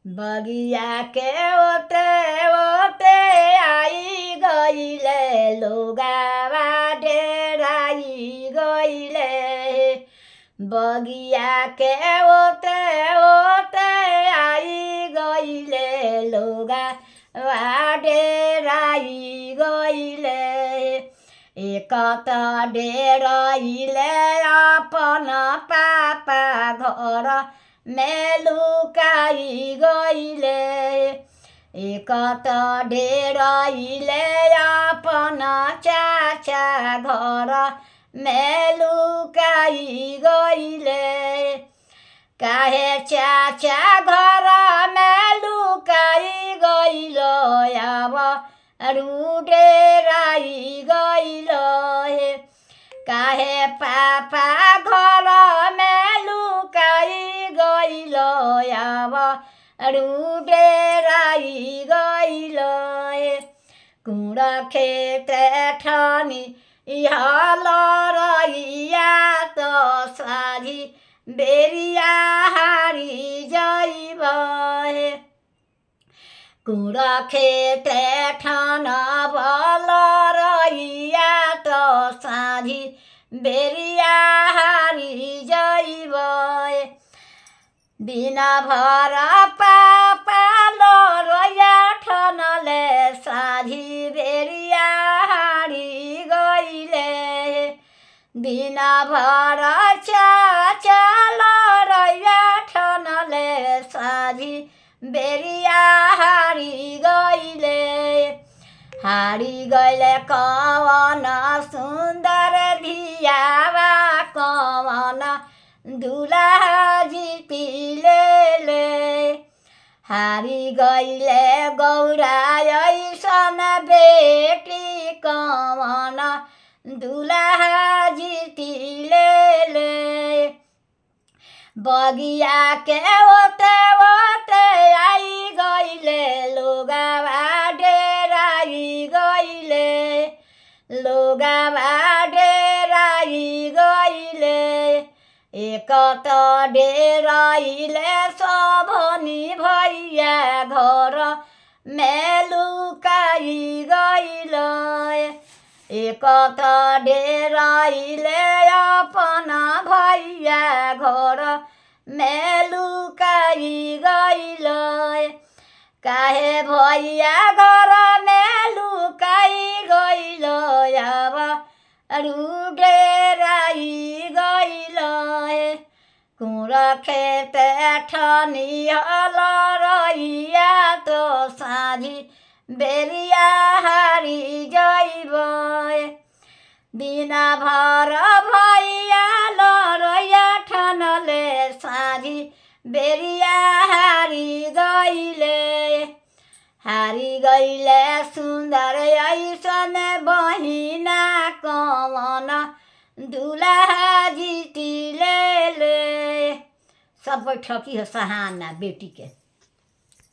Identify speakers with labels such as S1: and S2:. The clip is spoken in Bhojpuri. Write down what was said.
S1: बगिया के ओते ओते आई गईले लोगावा डेराई गईले। बगिया के ओते ओते आई गईले लोगावा डेराई गईले। एक त डेराइले अपन पापा घर में लुकाई गईले। एक त डेराइले अपन चाचा घर में लुकाई गईले। काहे चाचा घर में लुकाई गईलो अब डेराई गईलो हे। काहे पापा घर में लुकाई गईलो अब डेराई गईलो हे। कुड़ खेत ठानी हल रहिया तो साझी बेरिया हारी जाइब हे। कुड़ खेत ठान भल रहिया तो साझी बेरिया हारी जाइब। दिन भर पापा लरैया ठनले साझी बेरिया हारी गईले। दिन भर चाचा लरैया ठनले साझी बेरिया हारी गईले। हारी गईले कवन सुंदर धियावा कवन दुल्हा जीतिले। हारी गईले गौरा ऐसन बेटी कवन दुल्हा जीतिले। बगिया के ओते ओते आई गईले लोगावा डेराई गईले। लोगावा डेराई गईले। एक त डेराइले सबनी भैया घर में लुकाई गईले। एक त डेराइले अपन भैया घर में लुकाई गईले। काहे भैया घर में लुकाई गईले अब डेराई गईले। कुड़ खेत ठानी हल रहिया तो साझी बेरिया हारी जाइब। दिन भर भैया लरैया ठनले साझी बेरिया हारी गईले। हारी गईले सुंदर ऐसन बहिना कवन दुल्हा जीतिले। सब ठकी है सहाना बेटी के।